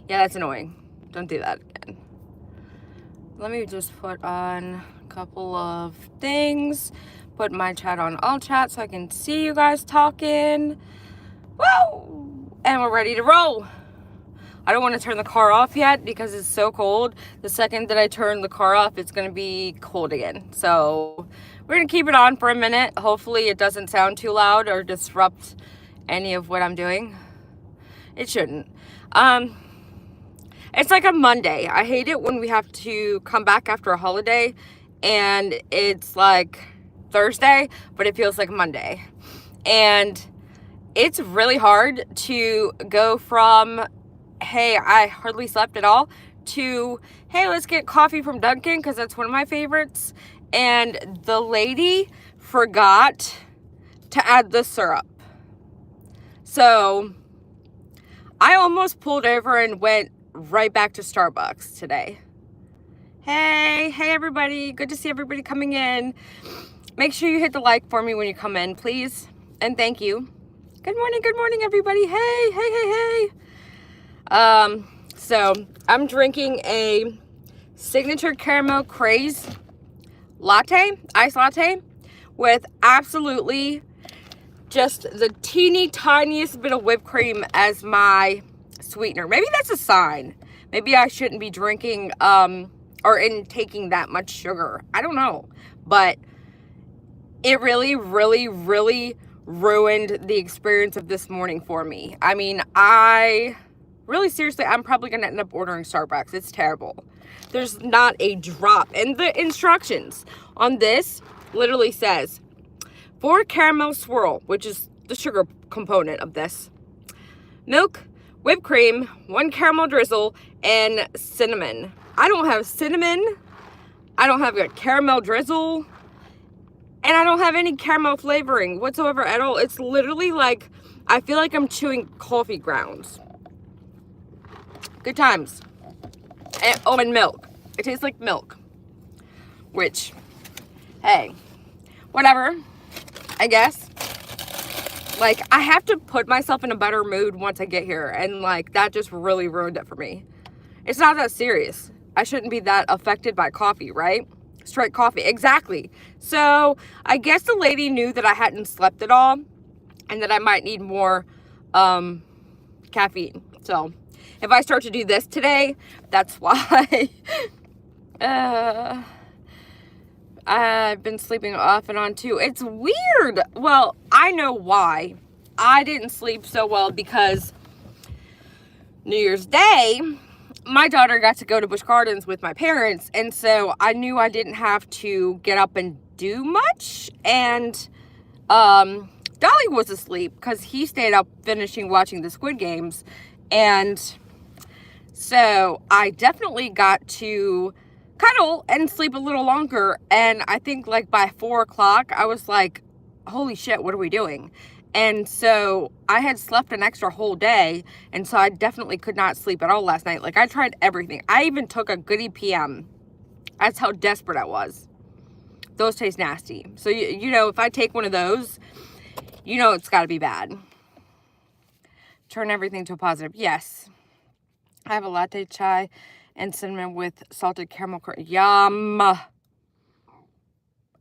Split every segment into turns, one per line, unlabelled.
Yeah, that's annoying. Don't do that again. Let me just put on a couple of things. Put my chat on all chat so I can see you guys talking. Woo! And we're ready to roll. I don't want to turn the car off yet because it's so cold. The second that I turn the car off, it's going to be cold again. So we're going to keep it on for a minute. Hopefully it doesn't sound too loud or disrupt any of what I'm doing. It shouldn't. It's like a Monday. I hate it when we have to come back after a holiday and it's like Thursday, but it feels like Monday. And it's really hard to go from, hey, I hardly slept at all, to, hey, let's get coffee from Dunkin' because that's one of my favorites. And the lady forgot to add the syrup. So I almost pulled over and went right back to Starbucks today. Hey everybody. Good to see everybody coming in. Make sure you hit the like for me when you come in, please. And thank you. Good morning, everybody. Hey. So I'm drinking a signature caramel craze latte, iced latte, with absolutely just the teeny tiniest bit of whipped cream as my sweetener. Maybe that's a sign. Maybe I shouldn't be drinking or intaking that much sugar. I don't know. But it really ruined the experience of this morning for me. I mean, seriously, I'm probably going to end up ordering Starbucks. It's terrible. There's not a drop. And the instructions on this literally says, for caramel swirl, which is the sugar component of this, milk, whipped cream, 1 caramel drizzle, and cinnamon. I don't have cinnamon. I don't have a caramel drizzle. And I don't have any caramel flavoring whatsoever at all. It's literally like, I feel like I'm chewing coffee grounds. Good times. And milk. It tastes like milk. Which, hey, whatever, I guess. Like, I have to put myself in a better mood once I get here. And, like, that just really ruined it for me. It's not that serious. I shouldn't be that affected by coffee, right? Straight coffee. Exactly. So, I guess the lady knew that I hadn't slept at all. And that I might need more caffeine. So, if I start to do this today, that's why. I've been sleeping off and on too. It's weird. Well, I know why. I didn't sleep so well because New Year's Day, my daughter got to go to Busch Gardens with my parents. And so I knew I didn't have to get up and do much. And Dolly was asleep because he stayed up finishing watching the Squid Games. And so I definitely got to cuddle and sleep a little longer. And I think like by 4 o'clock, I was like, holy shit, what are we doing? And so I had slept an extra whole day. And so I definitely could not sleep at all last night. Like, I tried everything. I even took a Goody PM. That's how desperate I was. Those taste nasty. So, you know, if I take one of those, you know it's got to be bad. Turn everything to a positive. Yes. I have a latte chai and cinnamon with salted caramel. Yum.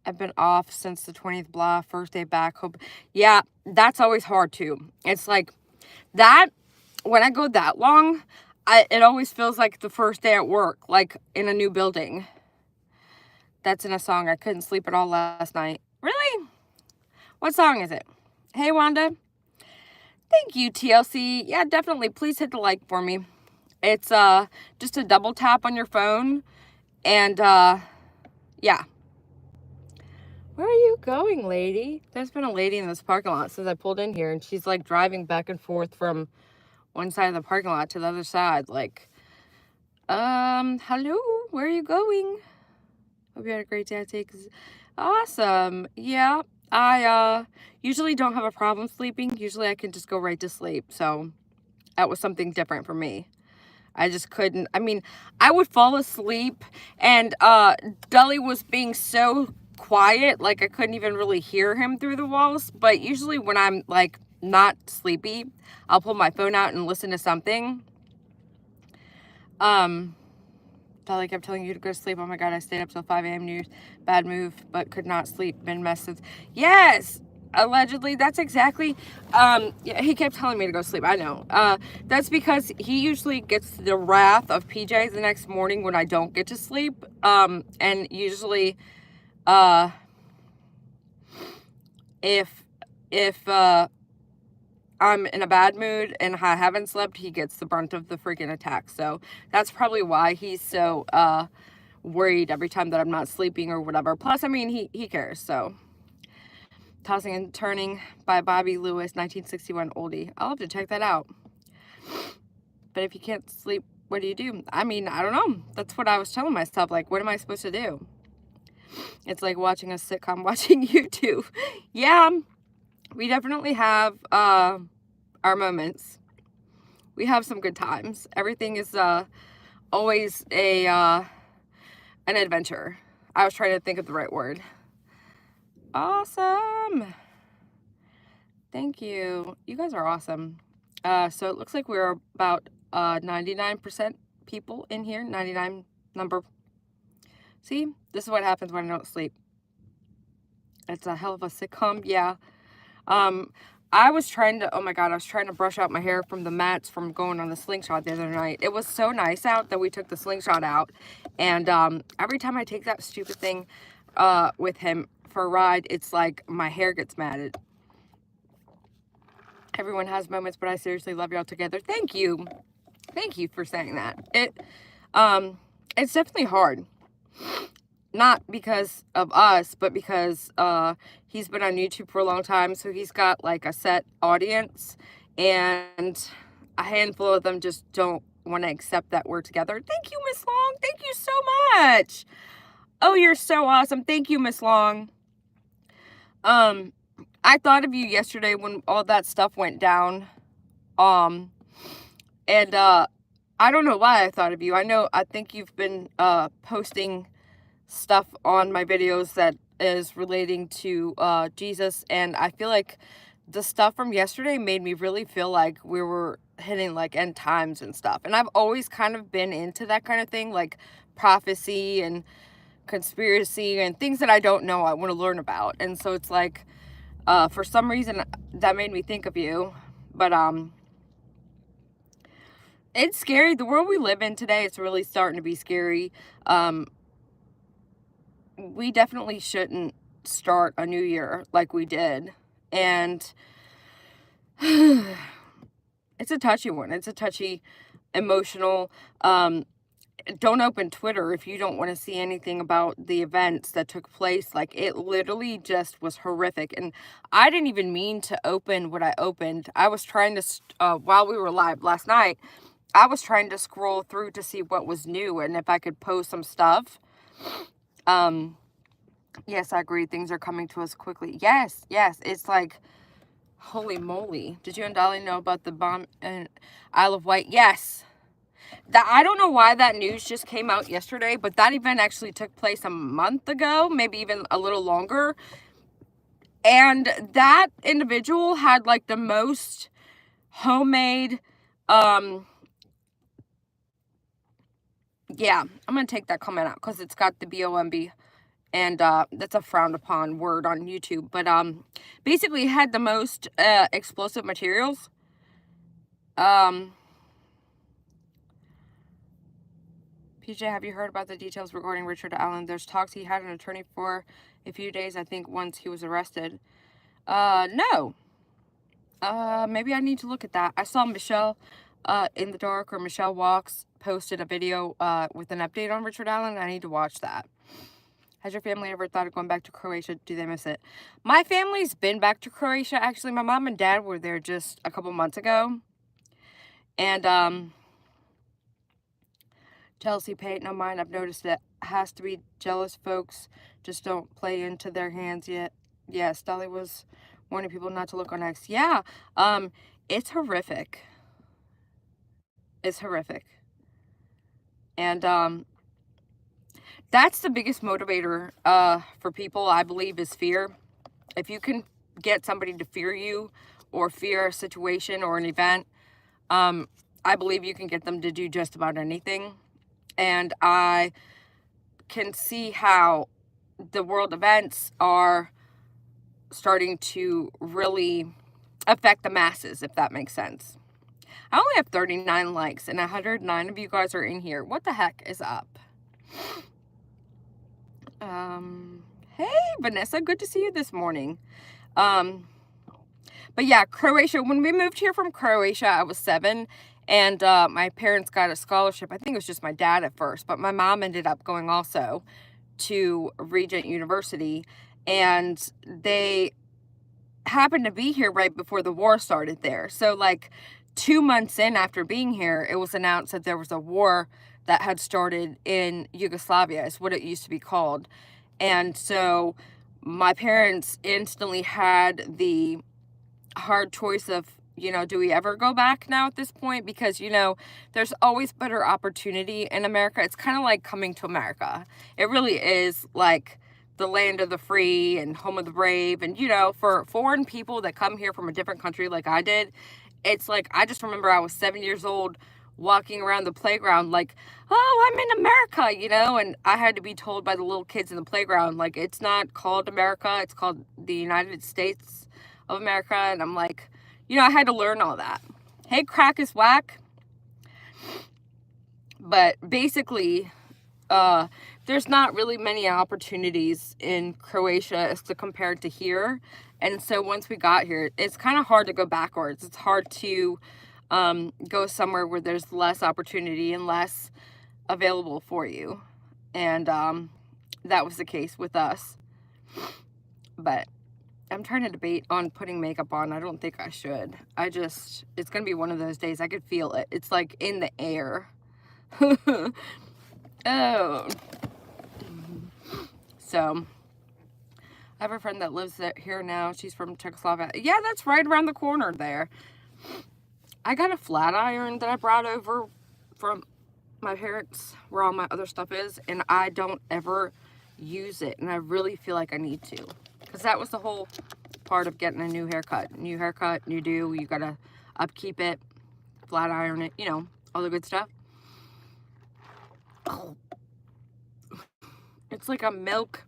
I've been off since the 20th, blah, first day back. Hope. Yeah, that's always hard too. It's like that, when I go that long, it always feels like the first day at work, like in a new building. That's in a song. I couldn't sleep at all last night. Really? What song is it? Hey, Wanda. Thank you, TLC. Yeah, definitely. Please hit the like for me. It's just a double tap on your phone. And, yeah. Where are you going, lady? There's been a lady in this parking lot since I pulled in here. And she's, like, driving back and forth from one side of the parking lot to the other side. Like, hello? Where are you going? Hope you had a great day. Awesome. Yeah. I usually don't have a problem sleeping. Usually I can just go right to sleep. So that was something different for me. I just couldn't. I mean, I would fall asleep and Dully was being so quiet, like I couldn't even really hear him through the walls. But usually when I'm like not sleepy, I'll pull my phone out and listen to something. Dolly kept telling you to go to sleep. Oh my God, I stayed up till 5 a.m. New Year's. Bad move, but could not sleep. Been messed. Yes! Allegedly, that's exactly, yeah, he kept telling me to go sleep. I know. That's because he usually gets the wrath of PJ the next morning when I don't get to sleep. And usually, if I'm in a bad mood and I haven't slept, he gets the brunt of the freaking attack. So that's probably why he's so worried every time that I'm not sleeping or whatever. Plus, I mean, he cares. So Tossing and Turning by Bobby Lewis, 1961 oldie. I'll have to check that out. But if you can't sleep, what do you do? I mean, I don't know. That's what I was telling myself. Like, what am I supposed to do? It's like watching a sitcom, watching YouTube. Yeah, we definitely have our moments. We have some good times. Everything is always an adventure. I was trying to think of the right word. Awesome. Thank you. You guys are awesome. So it looks like we're about 99% people in here. 99 number. See, this is what happens when I don't sleep. It's a hell of a sitcom. Yeah. I was trying to, oh my God, I was trying to brush out my hair from the mats from going on the slingshot the other night. It was so nice out that we took the slingshot out. And every time I take that stupid thing with him for a ride, it's like my hair gets matted. Everyone has moments, but I seriously love y'all together. Thank you. Thank you for saying that. It's definitely hard. Not because of us, but because he's been on YouTube for a long time, so he's got like a set audience, and a handful of them just don't want to accept that we're together. Thank you, Miss Long. Thank you so much. Oh, you're so awesome. Thank you, Miss Long. I thought of you yesterday when all that stuff went down. And I don't know why I thought of you. I think you've been posting stuff on my videos that is relating to Jesus, and I feel like the stuff from yesterday made me really feel like we were hitting like end times and stuff. And I've always kind of been into that kind of thing, like prophecy and conspiracy and things that I don't know I want to learn about. And so it's like for some reason that made me think of you. But it's scary. The world we live in today, it's really starting to be scary. We definitely shouldn't start a new year like we did. And it's a touchy one. It's a touchy, emotional. Don't open Twitter if you don't want to see anything about the events that took place. Like, it literally just was horrific. And I didn't even mean to open what I opened. I was trying to, while we were live last night, I was trying to scroll through to see what was new and if I could post some stuff. Yes, I agree. Things are coming to us quickly. Yes. It's like, holy moly. Did you and Dolly know about the bomb in Isle of Wight? Yes. I don't know why that news just came out yesterday, but that event actually took place a month ago, maybe even a little longer. And that individual had like the most homemade, yeah, I'm going to take that comment out because it's got the B-O-M-B. And that's a frowned upon word on YouTube. But basically it had the most explosive materials. PJ, have you heard about the details regarding Richard Allen? There's talks he had an attorney for a few days, I think, once he was arrested. No. Maybe I need to look at that. I saw Michelle in the Dark, or Michelle Walks, posted a video with an update on Richard Allen. I need to watch that. Has your family ever thought of going back to Croatia? Do they miss it? My family's been back to Croatia. Actually, my mom and dad were there just a couple months ago. And, Chelsea Pate, no mind, I've noticed it has to be jealous folks just don't play into their hands yet. Yes, Dolly was warning people not to look on X. Yeah, it's horrific. It's horrific. And, that's the biggest motivator for people, I believe, is fear. If you can get somebody to fear you or fear a situation or an event, I I believe you can get them to do just about anything. And I can see how the world events are starting to really affect the masses, if that makes sense. I only have 39 likes and 109 of you guys are in here. What the heck is up? Hey, Vanessa, good to see you this morning. But yeah, Croatia, when we moved here from Croatia, I was 7, and my parents got a scholarship. I think it was just my dad at first, but my mom ended up going also to Regent University, and they happened to be here right before the war started there. So like 2 months in after being here, it was announced that there was a war that had started in Yugoslavia, is what it used to be called. And so my parents instantly had the hard choice of, you know, do we ever go back now at this point? Because, you know, there's always better opportunity in America. It's kind of like coming to America. It really is like the land of the free and home of the brave. And, you know, for foreign people that come here from a different country like I did, it's like, I just remember I was 7 years old walking around the playground like, oh, I'm in America, you know, and I had to be told by the little kids in the playground, like, it's not called America, it's called the United States of America. And I'm like, you know, I had to learn all that. Hey, crack is whack. But basically, there's not really many opportunities in Croatia as to compared to here. And so once we got here, it's kind of hard to go backwards. It's hard to go somewhere where there's less opportunity and less available for you. And that was the case with us. But I'm trying to debate on putting makeup on. I don't think I should. It's going to be one of those days. I could feel it. It's like in the air. Oh. So, I have a friend that lives here now. She's from Czechoslovakia. Yeah, that's right around the corner there. I got a flat iron that I brought over from my parents, where all my other stuff is, and I don't ever use it, and I really feel like I need to. Because that was the whole part of getting a new haircut. New haircut, new do. You gotta upkeep it, flat iron it, you know, all the good stuff. Oh. It's like a milk.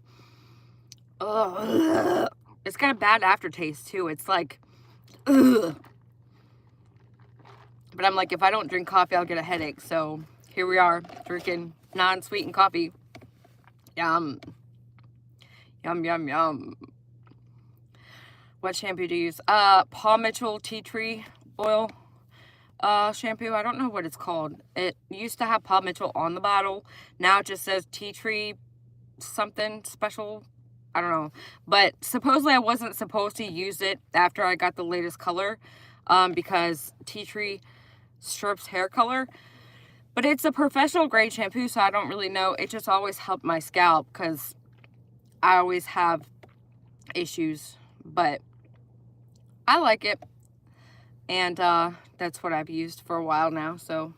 Ugh. It's got a bad aftertaste too. It's like, ugh. But I'm like, if I don't drink coffee, I'll get a headache. So here we are, drinking non-sweetened coffee. Yum. Yum, yum, yum. What shampoo do you use? Paul Mitchell Tea Tree Oil shampoo. I don't know what it's called. It used to have Paul Mitchell on the bottle. Now it just says Tea Tree something special. I don't know. But supposedly I wasn't supposed to use it after I got the latest color because Tea Tree strips hair color. But it's a professional grade shampoo, so I don't really know. It just always helped my scalp because I always have issues. But I like it. And that's what I've used for a while now. So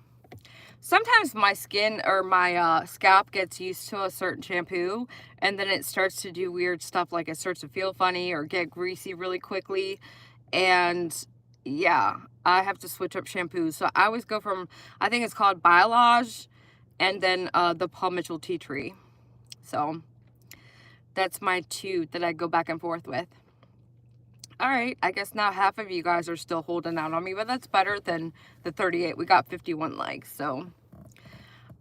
sometimes my skin or my scalp gets used to a certain shampoo, and then it starts to do weird stuff, like it starts to feel funny or get greasy really quickly. And yeah, I have to switch up shampoos. So I always go from, I think it's called Biolage, and then the Paul Mitchell Tea Tree. So that's my two that I go back and forth with. All right, I guess now half of you guys are still holding out on me, but that's better than the 38. We got 51 likes, so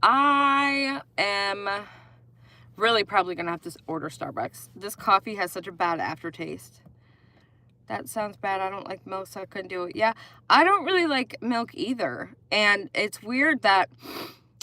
I am really probably gonna have to order Starbucks. This coffee has such a bad aftertaste. That sounds bad. I don't like milk, so I couldn't do it. Yeah, I don't really like milk either, and it's weird that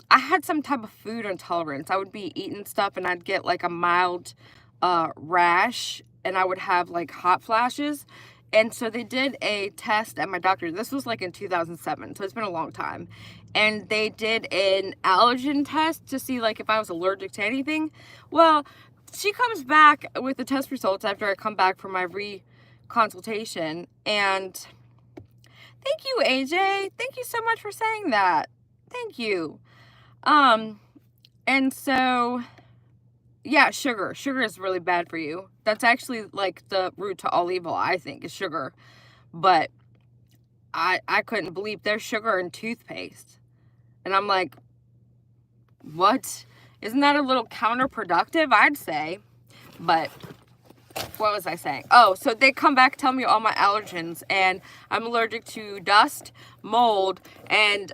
I had some type of food intolerance. I would be eating stuff, and I'd get like a mild rash, and I would have like hot flashes. And so they did a test at my doctor. This was like in 2007, so it's been a long time. And they did an allergen test to see like if I was allergic to anything. Well, she comes back with the test results after I come back from my consultation. And thank you, AJ. Thank you so much for saying that. Thank you. And so yeah, sugar. Sugar is really bad for you. That's actually like the root to all evil, I think, is sugar. But I couldn't believe there's sugar in toothpaste. And I'm like, what? Isn't that a little counterproductive? I'd say. But what was I saying? Oh, so they come back, tell me all my allergens, and I'm allergic to dust, mold, and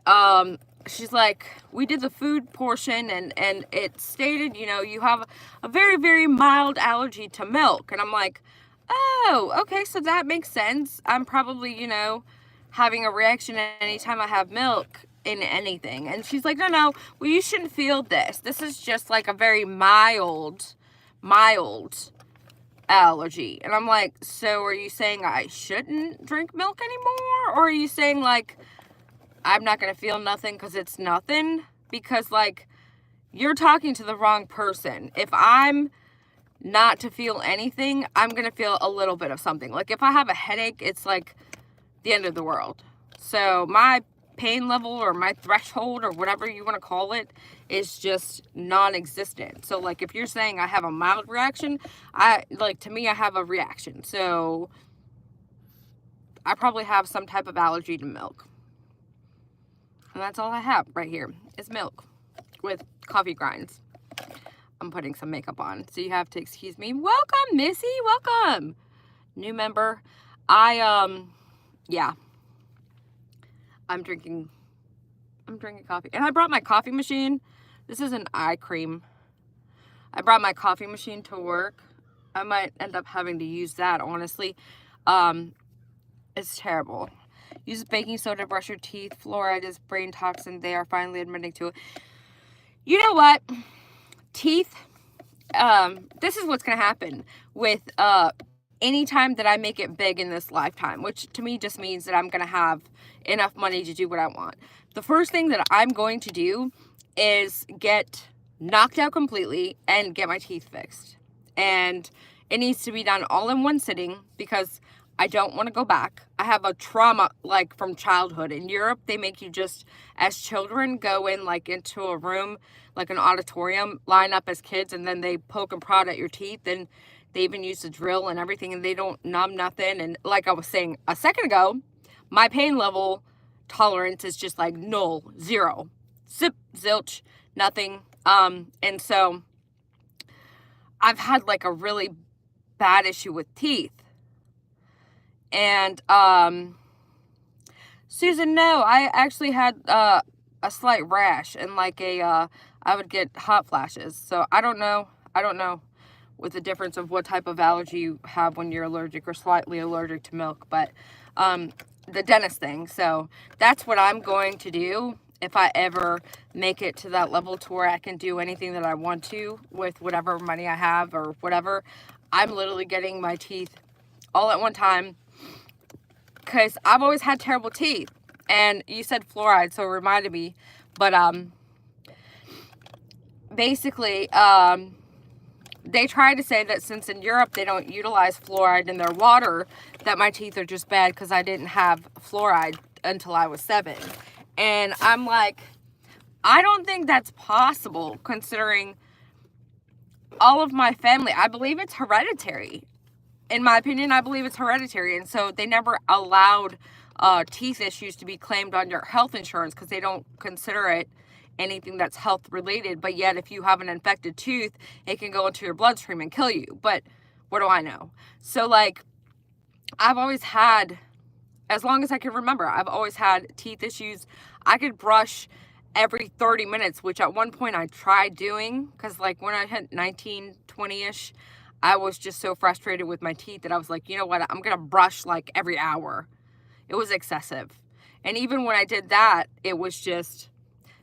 she's like, we did the food portion, and it stated, you know, you have a very, very mild allergy to milk. And I'm like, oh, okay, so that makes sense. I'm probably, you know, having a reaction anytime I have milk in anything. And she's like, no, well, you shouldn't feel this. This is just like a very mild allergy. And I'm like, so are you saying I shouldn't drink milk anymore? Or are you saying, like, I'm not gonna feel nothing because it's nothing? Because, like, you're talking to the wrong person. If I'm not to feel anything, I'm gonna feel a little bit of something. Like, if I have a headache, it's like the end of the world. So my pain level or my threshold or whatever you want to call it is just non-existent. So, like, if you're saying I have a mild reaction, to me, I have a reaction. So I probably have some type of allergy to milk. And that's all I have right here is milk with coffee grinds. I'm putting some makeup on, so you have to excuse me. Welcome, Missy. Welcome. New member. Yeah. I'm drinking coffee. And I brought my coffee machine. This is an eye cream. I brought my coffee machine to work. I might end up having to use that, honestly. It's terrible. Use baking soda to brush your teeth. Fluoride is brain toxin. They are finally admitting to it. You know what? Teeth. This is what's going to happen with any time that I make it big in this lifetime, which to me just means that I'm going to have enough money to do what I want. The first thing that I'm going to do is get knocked out completely and get my teeth fixed. And it needs to be done all in one sitting because I don't want to go back. I have a trauma, like, from childhood. In Europe, they make you just, as children, go in, like, into a room, like an auditorium, line up as kids, and then they poke and prod at your teeth, and they even use a drill and everything, and they don't numb nothing. And like I was saying a second ago, my pain level tolerance is just like null, zero, zip, zilch, nothing. And so I've had like a really bad issue with teeth. And Susan, no, I actually had a slight rash and like I would get hot flashes. So I don't know with the difference of what type of allergy you have when you're allergic or slightly allergic to milk, but the dentist thing. So that's what I'm going to do if I ever make it to that level to where I can do anything that I want to with whatever money I have or whatever. I'm literally getting my teeth all at one time because I've always had terrible teeth. And you said fluoride, so it reminded me. But basically, they try to say that since in Europe they don't utilize fluoride in their water, that my teeth are just bad because I didn't have fluoride until I was 7. And I'm like, I don't think that's possible considering all of my family. I believe it's hereditary. In my opinion, I believe it's hereditary. And so they never allowed teeth issues to be claimed on your health insurance because they don't consider it anything that's health related. But yet if you have an infected tooth, it can go into your bloodstream and kill you. But what do I know? So like, I've always had, as long as I can remember, I've always had teeth issues. I could brush every 30 minutes, which at one point I tried doing because like when I hit 19, 20-ish, I was just so frustrated with my teeth that I was like, you know what, I'm gonna brush like every hour. It was excessive. And even when I did that, it was just,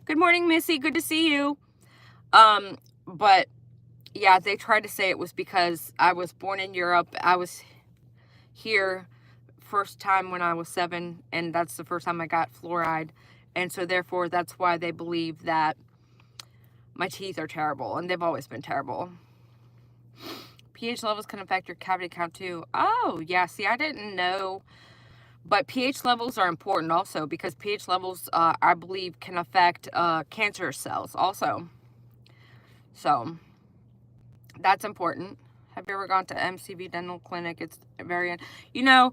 good morning, Missy, good to see you. But yeah, they tried to say it was because I was born in Europe. I was here first time when I was 7, and that's the first time I got fluoride. And so therefore, that's why they believe that my teeth are terrible, and they've always been terrible. pH levels can affect your cavity count too. Oh, yeah, see, I didn't know. But pH levels are important also because pH levels, I believe, can affect cancer cells also. So that's important. Have you ever gone to MCV Dental Clinic? It's very, you know,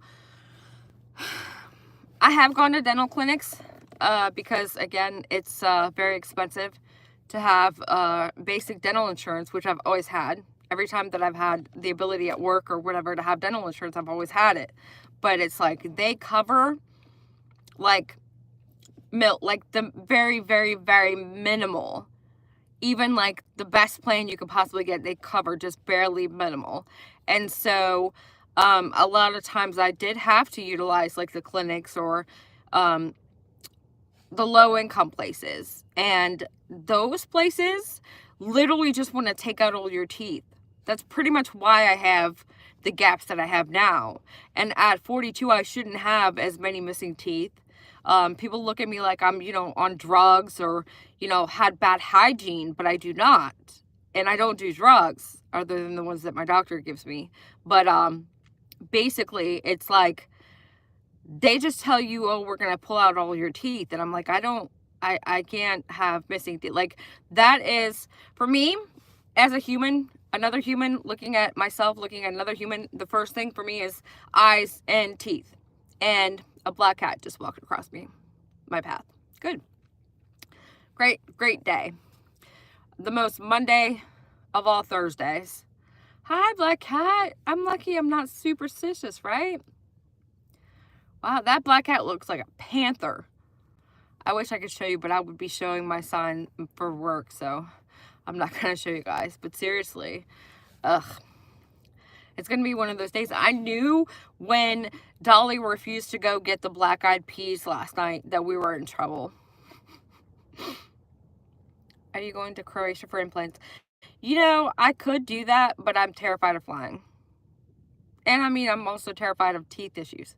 I have gone to dental clinics because, again, it's very expensive to have basic dental insurance, which I've always had. Every time that I've had the ability at work or whatever to have dental insurance, I've always had it. But it's like they cover like like the very, very, very minimal. Even like the best plan you could possibly get, they cover just barely minimal. And so a lot of times I did have to utilize like the clinics or the low income places. And those places literally just want to take out all your teeth. That's pretty much why I have the gaps that I have now. And at 42, I shouldn't have as many missing teeth. People look at me like I'm, on drugs or, had bad hygiene, but I do not. And I don't do drugs other than the ones that my doctor gives me. But basically, it's like they just tell you, oh, we're going to pull out all your teeth. And I'm like, I can't have missing teeth. Like, that is, for me, as a human, another human, looking at myself, looking at another human, the first thing for me is eyes and teeth. And a black cat just walked across my path. Good. Great day. The most Monday of all Thursdays. Hi, black cat. I'm lucky I'm not superstitious, right? Wow, that black cat looks like a panther. I wish I could show you, but I would be showing my sign for work, so I'm not going to show you guys. But seriously, ugh. It's going to be one of those days. I knew when Dolly refused to go get the black-eyed peas last night that we were in trouble. Are you going to Croatia for implants? I could do that, but I'm terrified of flying. And I mean, I'm also terrified of teeth issues.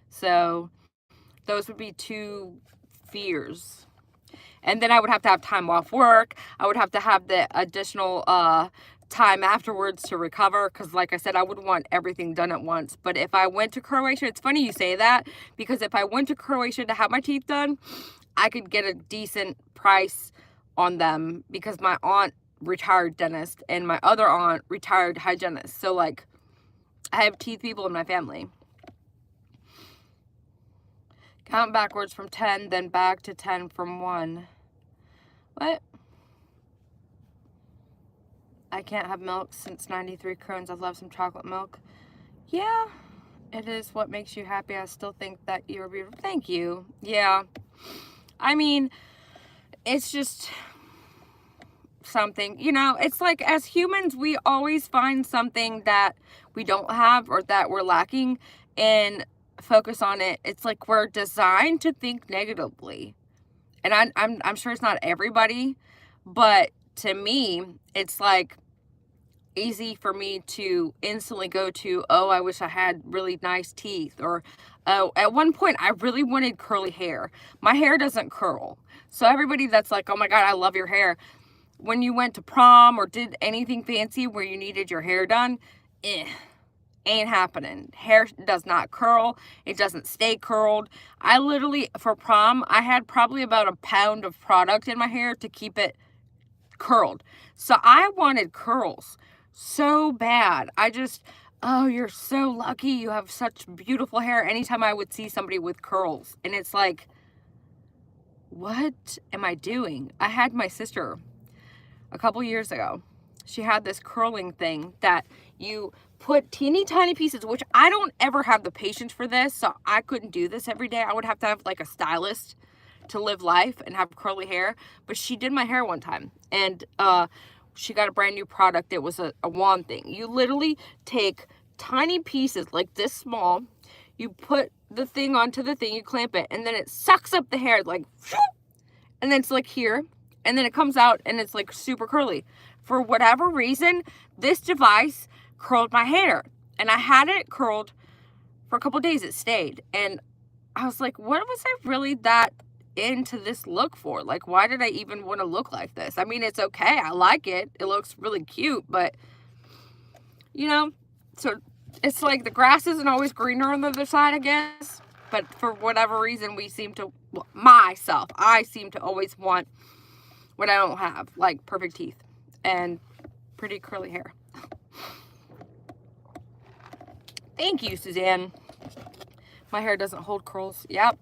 So those would be two fears. And then I would have to have time off work. I would have to have the additional time afterwards to recover, because like I said, I would want everything done at once. But if I went to Croatia, it's funny you say that, because if I went to Croatia to have my teeth done, I could get a decent price on them, because my aunt retired dentist and my other aunt retired hygienist. So like, I have teeth people in my family. Count backwards from 10, then back to 10 from 1. What? I can't have milk since 93 Crohn's. I love some chocolate milk. Yeah, it is what makes you happy. I still think that you're beautiful. Thank you. Yeah. I mean, it's just something, it's like as humans, we always find something that we don't have or that we're lacking and focus on it. It's like we're designed to think negatively. And I'm sure it's not everybody, but to me, it's like easy for me to instantly go to, oh, I wish I had really nice teeth. Or, oh, at one point, I really wanted curly hair. My hair doesn't curl. So everybody that's like, oh my God, I love your hair. When you went to prom or did anything fancy where you needed your hair done, ain't happening. Hair does not curl. It doesn't stay curled. I literally, for prom, I had probably about a pound of product in my hair to keep it curled. So I wanted curls so bad. Oh, you're so lucky. You have such beautiful hair. Anytime I would see somebody with curls, and it's like, what am I doing? I had my sister a couple years ago. She had this curling thing that you put teeny tiny pieces, which I don't ever have the patience for this, so I couldn't do this every day. I would have to have like a stylist to live life and have curly hair. But she did my hair one time, and she got a brand new product. It was a wand thing. You literally take tiny pieces like this small, you put the thing onto the thing, you clamp it, and then it sucks up the hair like, and then it's like here, and then it comes out and it's like super curly. For whatever reason, this device curled my hair, and I had it curled for a couple days. It stayed, and I was like, what was I really that into this look for? Like, why did I even want to look like this? I mean, it's okay. I like it. It looks really cute, but so it's like the grass isn't always greener on the other side, I guess. But for whatever reason, I seem to always want what I don't have, like perfect teeth and pretty curly hair. Thank you, Suzanne. My hair doesn't hold curls. Yep.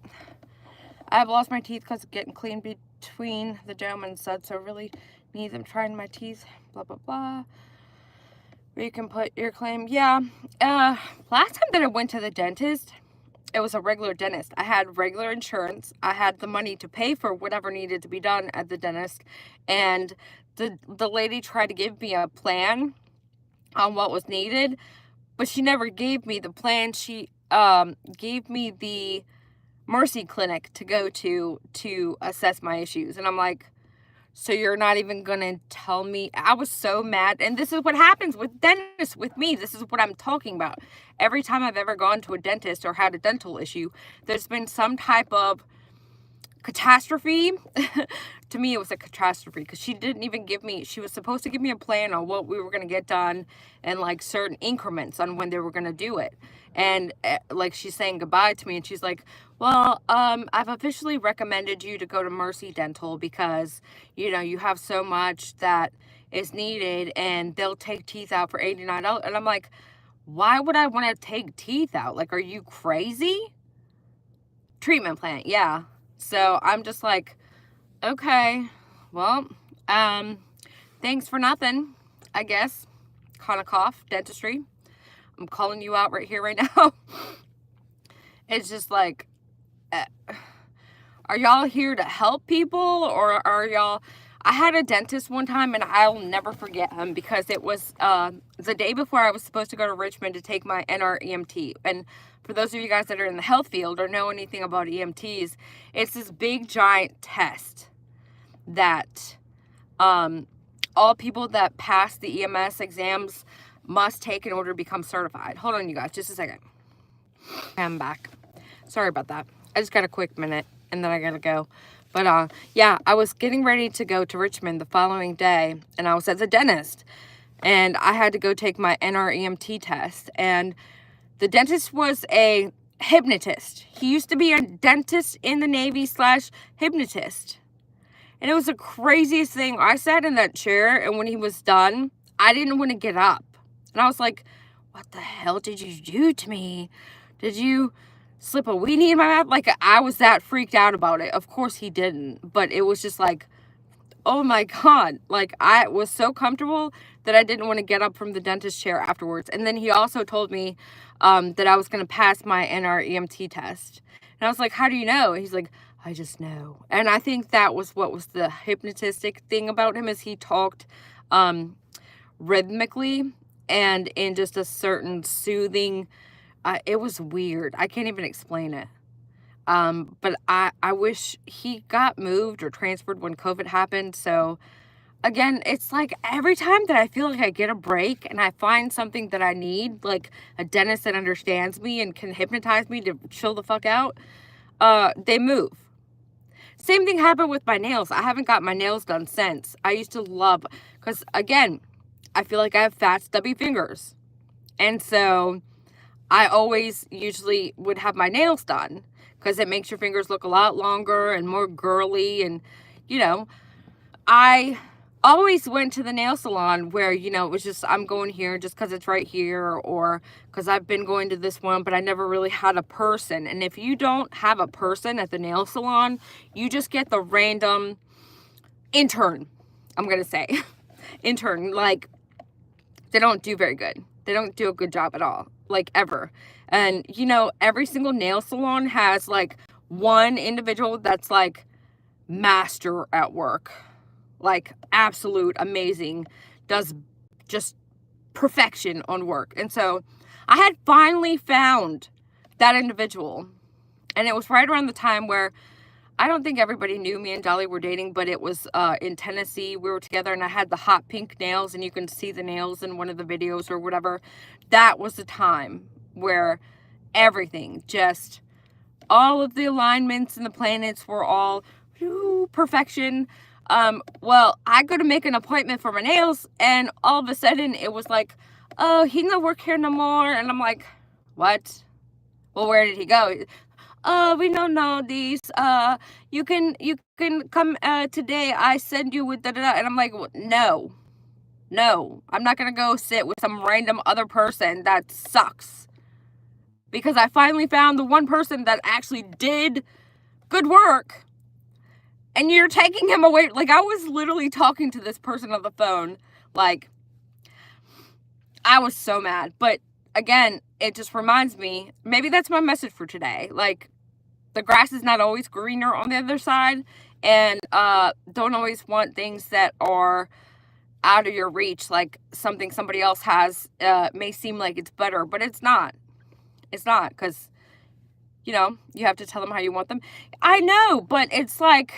I have lost my teeth because of getting clean between the dome and stud, so really need them trying my teeth. Blah, blah, blah. Where you can put your claim. Yeah. Last time that I went to the dentist, it was a regular dentist. I had regular insurance. I had the money to pay for whatever needed to be done at the dentist. And the lady tried to give me a plan on what was needed, but she never gave me the plan. She gave me the Mercy clinic to go to assess my issues. And I'm like, so you're not even gonna tell me? I was so mad. And this is what happens with dentists with me. This is what I'm talking about. Every time I've ever gone to a dentist or had a dental issue, there's been some type of catastrophe. To me, it was a catastrophe because she didn't even give me, she was supposed to give me a plan on what we were going to get done and like certain increments on when they were going to do it. And like she's saying goodbye to me, and she's like, well, I've officially recommended you to go to Mercy Dental because, you know, you have so much that is needed and they'll take teeth out for $89. And I'm like, why would I want to take teeth out? Like, are you crazy? Treatment plan, yeah. So I'm just like, okay, well, thanks for nothing, I guess. Kind of cough, dentistry. I'm calling you out right here, right now. It's just like, are y'all here to help people, or are y'all... I had a dentist one time, and I'll never forget him because it was the day before I was supposed to go to Richmond to take my NREMT. And for those of you guys that are in the health field or know anything about EMTs, it's this big, giant test that all people that pass the EMS exams must take in order to become certified. Hold on, you guys, just a second. I'm back. Sorry about that. I just got a quick minute, and then I gotta go. But, yeah, I was getting ready to go to Richmond the following day, and I was at the dentist, and I had to go take my NREMT test, and the dentist was a hypnotist. He used to be a dentist in the Navy / hypnotist, and it was the craziest thing. I sat in that chair, and when he was done, I didn't want to get up, and I was like, what the hell did you do to me? Did you slip a weenie in my mouth? Like, I was that freaked out about it. Of course he didn't, but it was just like, oh my God. Like, I was so comfortable that I didn't want to get up from the dentist chair afterwards. And then he also told me that I was going to pass my NREMT test. And I was like, how do you know? He's like, I just know. And I think that was what was the hypnotistic thing about him, is he talked rhythmically and in just a certain soothing... it was weird. I can't even explain it. But I wish he got moved or transferred when COVID happened. So, again, it's like every time that I feel like I get a break and I find something that I need, like a dentist that understands me and can hypnotize me to chill the fuck out, they move. Same thing happened with my nails. I haven't got my nails done since. I used to love, because, again, I feel like I have fat, stubby fingers. And so I always usually would have my nails done because it makes your fingers look a lot longer and more girly. And, you know, I always went to the nail salon where, you know, it was just, I'm going here just because it's right here, or because I've been going to this one, but I never really had a person. And if you don't have a person at the nail salon, you just get the random intern, I'm going to say. Intern, like, they don't do very good. They don't do a good job at all, like, ever. And, you know, every single nail salon has, like, one individual that's, like, master at work. Like, absolute amazing. Does just perfection on work. And so I had finally found that individual. And it was right around the time where I don't think everybody knew me and Dolly were dating, but it was in Tennessee. We were together, and I had the hot pink nails, and you can see the nails in one of the videos or whatever. That was the time where everything, just all of the alignments and the planets were all perfection. Well, I go to make an appointment for my nails, and all of a sudden it was like, oh, he don't work here no more. And I'm like, what? Well, where did he go? We don't know these. You can come today. I send you with da-da-da. And I'm like, no, I'm not going to go sit with some random other person that sucks. because I finally found the one person that actually did good work, and you're taking him away. Like, I was literally talking to this person on the phone. Like, I was so mad. But again, it just reminds me, maybe that's my message for today. Like, the grass is not always greener on the other side, and don't always want things that are out of your reach. Like, something somebody else has may seem like it's better, but it's not. It's not, because, you know, you have to tell them how you want them. I know, but it's like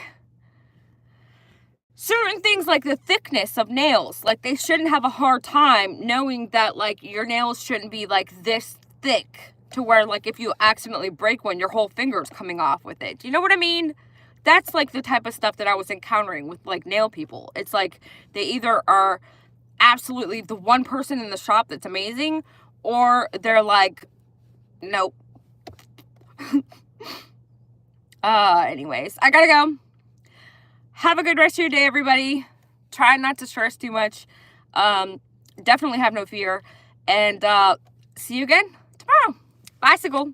certain things, like the thickness of nails, like, they shouldn't have a hard time knowing that, like, your nails shouldn't be like this thick to where, like, if you accidentally break one, your whole finger's coming off with it. Do you know what I mean? That's like the type of stuff that I was encountering with, like, nail people. It's like they either are absolutely the one person in the shop that's amazing, or they're like, nope. Anyways, I gotta go. Have a good rest of your day, everybody. Try not to stress too much. Definitely have no fear. And see you again tomorrow. Bicycle.